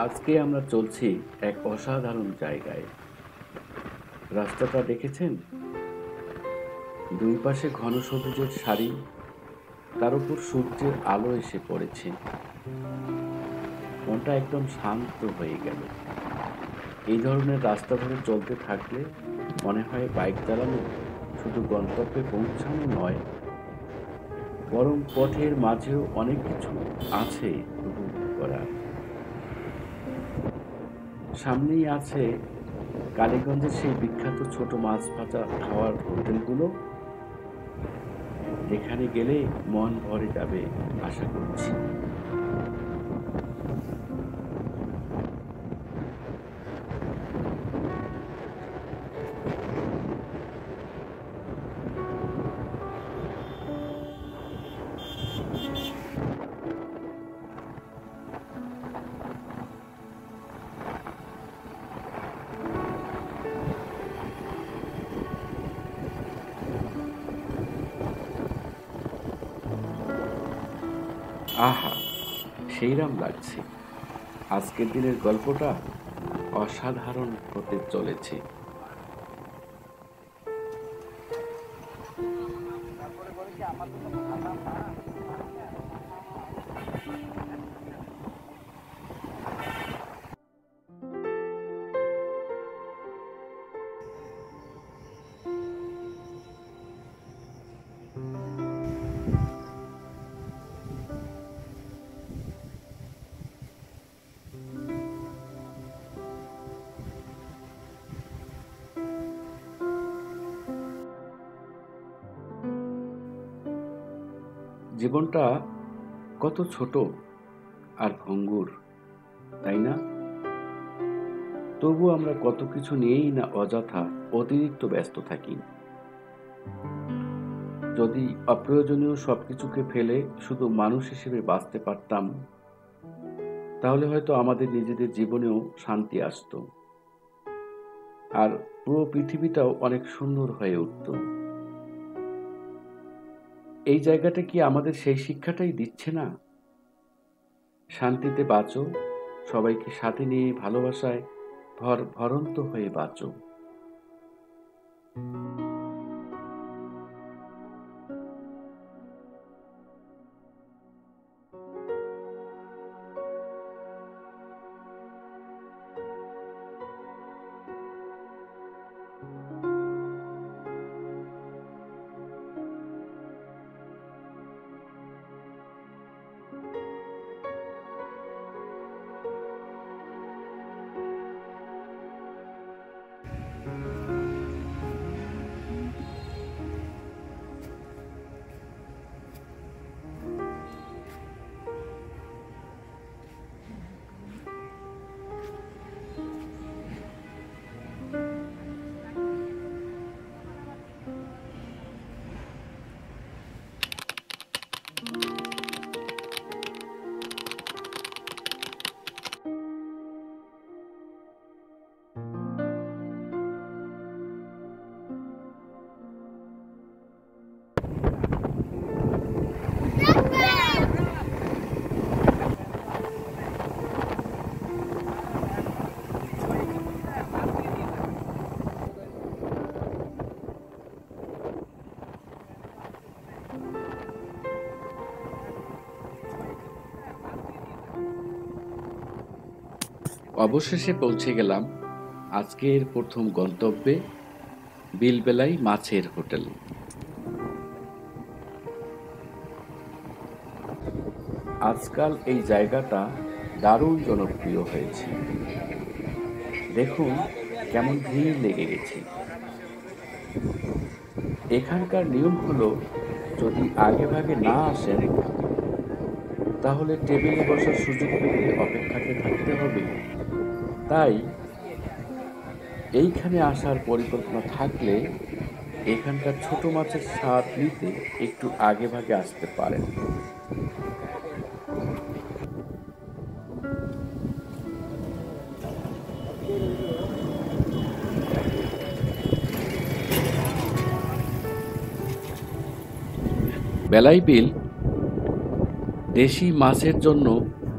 আজকে আমরা চলছি এক অসাধারণ জায়গায়। রাস্তাটা দেখেছেন? দুই পাশে ঘন সবুজের সারি, তার উপর সূর্যের আলো এসে পড়েছে। মনটা একদম শান্ত হয়ে গেল। এই ধরনের রাস্তা ধরে চলতে থাকলে মনে হয় বাইক চালানো শুধু গন্তব্যে পৌঁছানো নয়, বরং পথের মাঝেও অনেক কিছু আছে উপভোগ করার। সামনেই আছে কালীগঞ্জের সেই বিখ্যাত ছোট মাছ ভাজা খাওয়ার হোটেলগুলো, যেখানে গেলে মন ভরে যাবে আশা করছি। আহা, সেইরাম লাগছে। আজকের দিনের গল্পটা অসাধারণ হতে চলেছে। জীবনটা কত ছোট আর ভঙ্গুর, তাই না? তবু আমরা কত কিছু নিয়েই না অযথা অতিরিক্ত ব্যস্ত থাকি। যদি অপ্রয়োজনীয় সবকিছুকে ফেলে শুধু মানুষ হিসেবে বাঁচতে পারতাম, তাহলে হয়তো আমাদের নিজেদের জীবনেও শান্তি আসতো, আর পুরো পৃথিবীটাও অনেক সুন্দর হয়ে উঠত। এই জায়গাটা কি আমাদের সেই শিক্ষাটাই দিচ্ছে না? শান্তিতে বাঁচো, সবাইকে সাথে নিয়ে ভালোবাসায় ভরন্ত হয়ে বাঁচো। অবশেষে পৌঁছে গেলাম আজকের প্রথম গন্তব্যে, বিলবেলাই মাছের হোটেল। আজকাল এই জায়গাটা দারুণ জনপ্রিয় হয়েছে। দেখুন কেমন ভিড় লেগে গেছে। এখানকার নিয়ম হলো, যদি আগে ভাগে না আসেন তাহলে টেবিলে বসার সুযোগ পেতে অপেক্ষাতে থাকতে হবে। তাই এইখানে আসার পরিকল্পনা থাকলে এখানকার ছোট মাছের স্বাদ নিতে একটু আগে ভাগে আসতে পারেন। বেলাই বিল দেশি মাছের জন্য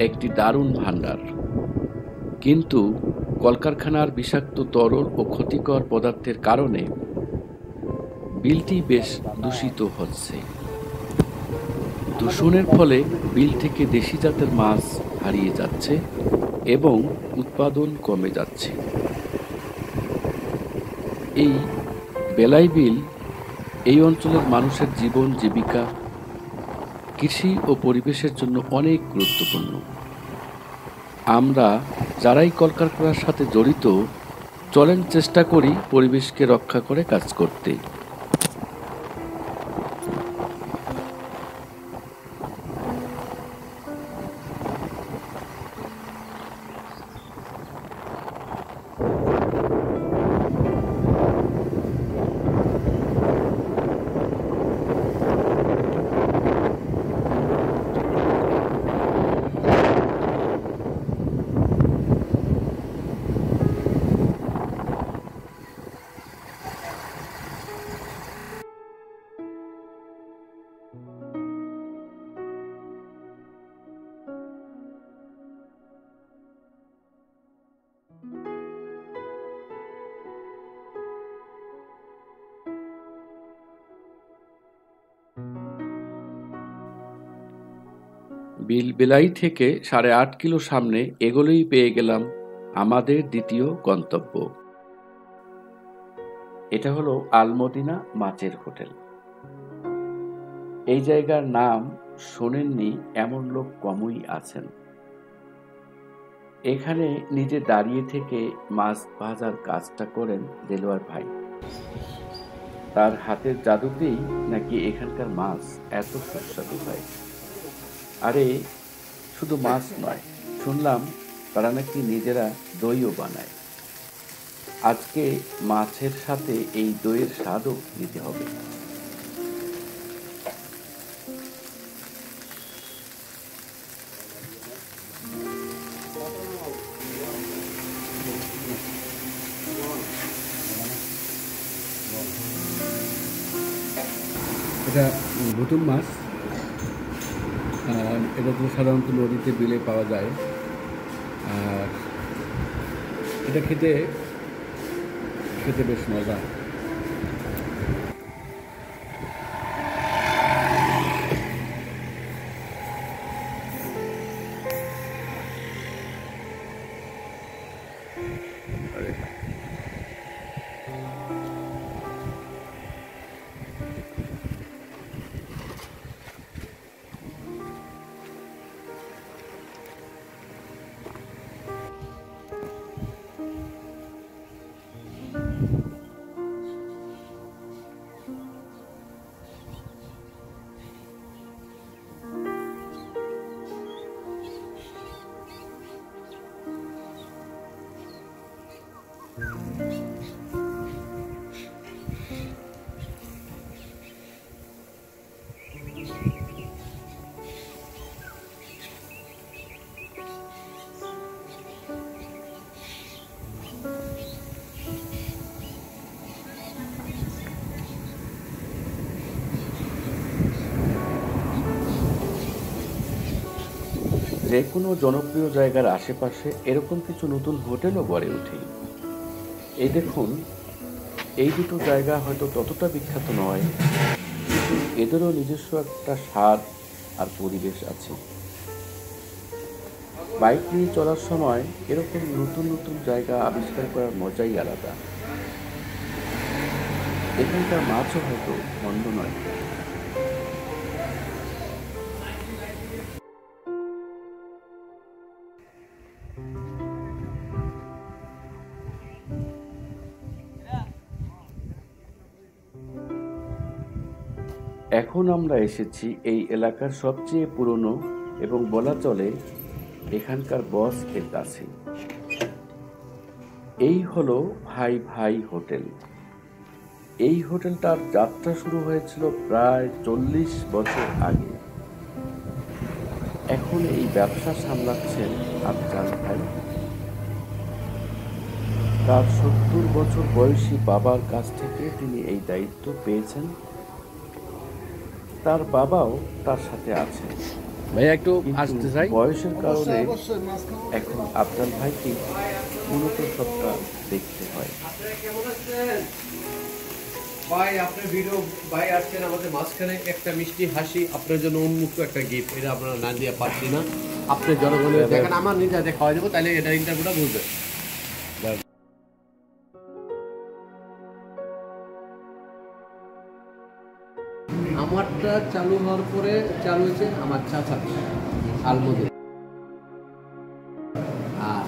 একটি দারুণ ভান্ডার। কিন্তু কলকারখানার বিষাক্ত তরল ও ক্ষতিকর পদার্থের কারণে বিলটি বেশ দূষিত হচ্ছে। দূষণের ফলে বিল থেকে দেশি জাতের মাছ হারিয়ে যাচ্ছে এবং উৎপাদন কমে যাচ্ছে। এই বেলাই বিল এই অঞ্চলের মানুষের জীবন জীবিকা, কৃষি ও পরিবেশের জন্য অনেক গুরুত্বপূর্ণ। আমরা যারাই কলকারখানার সাথে জড়িত, চলেন চেষ্টা করি পরিবেশকে রক্ষা করে কাজ করতে। বিলবেলাই থেকে 8.5 কিলো সামনে এগোলেই পেয়ে গেলাম আমাদের দ্বিতীয় গন্তব্য। এটা হলো আলমদিনা মাছের হোটেল। এই জায়গার নাম শোনেননি এমন লোক কমই আছেন। এখানে নিজে দাঁড়িয়ে থেকে মাছ ভাজার কাজটা করেন দেলোয়ার ভাই। তার হাতের জাদুতেই নাকি এখানকার মাছ এত সুস্বাদু হয়। আরে শুধু মাছ নয়, শুনলাম তারা নাকি নিজেরা দইও বানায়। আজকে মাছের সাথে এই দইয়ের স্বাদও নিতে হবে। এটা ভুতুম মাছ, এটা তো সাধারণত নদীতে বিলে পাওয়া যায়। আর এটা খেতে বেশ মজা। যে কোনো জনপ্রিয় জায়গার আশেপাশে এরকম কিছু নতুন হোটেলও গড়ে ওঠে। এই দেখুন, এই দুটো জায়গা হয়তো ততটা বিখ্যাত নয়, কিন্তু এদেরও নিজস্ব একটা স্বাদ আর পরিবেশ আছে। বাইক নিয়ে চলার সময় এরকম নতুন নতুন জায়গা আবিষ্কার করার মজাই আলাদা। এখানকার মাছও হয়তো মন্দ নয়। এখন আমরা এসেছি এই এলাকার সবচেয়ে পুরনো এবং বলা চলে এখানকার বস এর কাছে। এই হলো ভাই ভাই হোটেল। এই হোটেলটার যাত্রা শুরু হয়েছিল প্রায় 40 বছর আগে। এখন এই ব্যবসা সামলাচ্ছেন আফজাল ভাই। তার 70 বছর বয়সী বাবার কাছ থেকে তিনি এই দায়িত্ব পেয়েছেন। তার বাবাও তার সাথে আছেন। ভাইয়া একটু কিন্তু আসতে চাই। বয়সের কারণে এখন আফজাল ভাইকে মূলত সবটা দেখতে হয়। ভাই আপনার ভিডিও ভাই আসছেন আমাদের মাঝখানে, একটা মিষ্টি হাসি আপনার জন্য উন্মুক্ত একটা গিফট, এটা আপনারা না দিয়ে পারছি না। আপনি জনগণের দেখেন, আমার নিজে হাতে খাওয়াই দেবো, তাহলে এটা ইন্টারভিউটা বুঝবে। আমারটা চালু হওয়ার পরে চালু হয়েছে আমার চাচা আলমদের, আর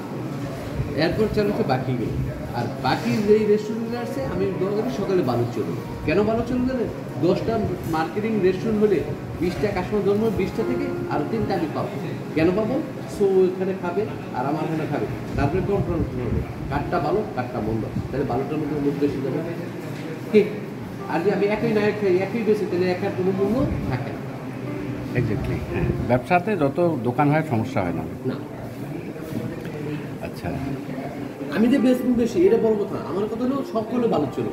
এরপর চালু হচ্ছে বাকিগুলো। আর বাকি যেই রেস্টুরেন্টে আসছে আমি দোয়া করি সকালে বালুর চলুন। কেন বালুর চলুন জানেন? 10টা মার্কেটিং রেস্টুরেন্ট হলে 20টা কাস্টমার জন্ম, 20টা থেকে আর 3টা আমি পাবো। কেন পাবো? সো ওইখানে খাবে আর আমার এখানে খাবে, তারপরে কন্ট্রোল হবে কাঠটা ভালো কাঠটা মন্দ, তাহলে বালুটার মধ্যে মুখ বেশি যাবে ঠিক। আর যে আমি একই না খাই একই বেশি, তাহলে একার কোনো মূল্য থাকে না। এক্স্যাক্টলি, হ্যাঁ, ব্যবসাতে যত দোকান হয় সমস্যা হয় না। না, আচ্ছা, আমি যে বেশি বেশি এটা বড় কথা, আমার কথা হলো সকলে ভালো ছিল।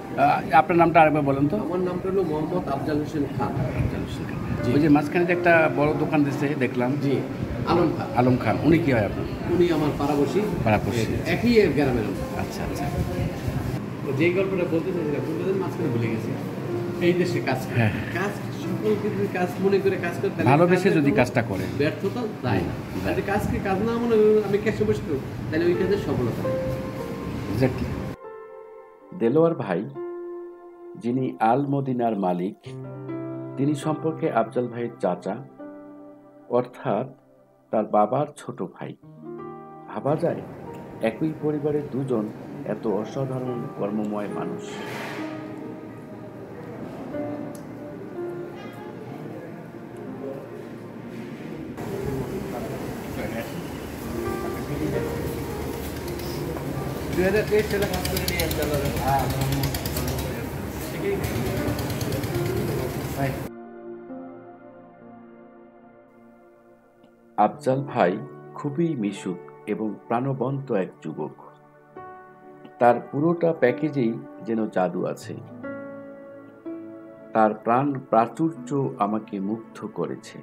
আপনার নামটা আরেকবার বলেন তো। আমার নামটা হলো মোহাম্মদ আফজাল হোসেন খান। ওই যে মাঝখানে যে একটা বড় দোকান দিচ্ছে দেখলাম, জি, আলম খান। আলম খান, উনি কি হয় আপনার? উনি আমার পাড়াবসী, পাড়াপড়শি। একই গ্রামের লোক। আচ্ছা আচ্ছা, যেই গল্পটা বলতে চাইছিলাম বলতে মাঝখানে ভুলে গেছি। এই দেশে কাজ করে। হ্যাঁ। কাজ সকল কিছু কাজ মনে করে কাজ করতে ভালোবেসে যদি কাজটা করে। ব্যর্থতা তাই না, যদি কাজকে কাজ না মনে করে আমি ক্যাশে বসে থাকবো, তাহলে ওই কাজের সফলতা নেই। এক্স্যাক্টলি। দেলোয়ার ভাই, যিনি আল মদিনার মালিক, তিনি সম্পর্কে আফজাল ভাইয়ের চাচা, অর্থাৎ তার বাবার ছোট ভাই। ভাবা যায় একই পরিবারের দুজন এত অসাধারণ কর্মময় মানুষ। সালে কাজ করে নিয়ে আসতে হবে। আফজাল ভাই খুবই মিশুক এবং প্রাণবন্ত এক যুবক। তার পুরোটা প্যাকেজেই যেন জাদু আছে। তার প্রাণ প্রাচুর্য আমাকে মুগ্ধ করেছে।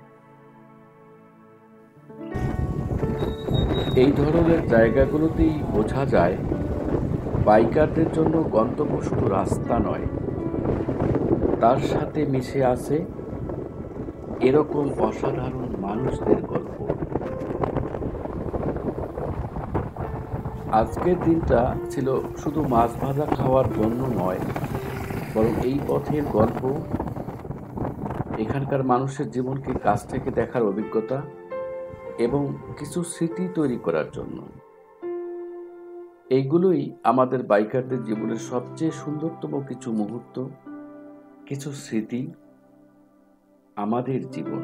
এই ধরনের জায়গাগুলোতেই বোঝা যায় বাইকারদের জন্য গন্তব্য শুধু রাস্তা নয়, তার সাথে মিশে আছে এরকম অসাধারণ মানুষদের গল্প। আজকের দিনটা ছিল শুধু মাছ ভাজা খাওয়ার জন্য নয়, বরং এই পথের গল্প, এখানকার মানুষের জীবনকে কাছ থেকে দেখার অভিজ্ঞতা এবং কিছু স্মৃতি তৈরি করার জন্য। এইগুলোই আমাদের বাইকারদের জীবনের সবচেয়ে সুন্দরতম কিছু মুহূর্ত, কিছু স্মৃতি, আমাদের জীবন।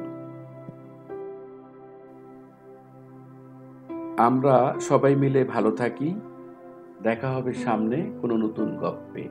আমরা সবাই মিলে ভালো থাকি। দেখা হবে সামনে কোনো নতুন গল্পে।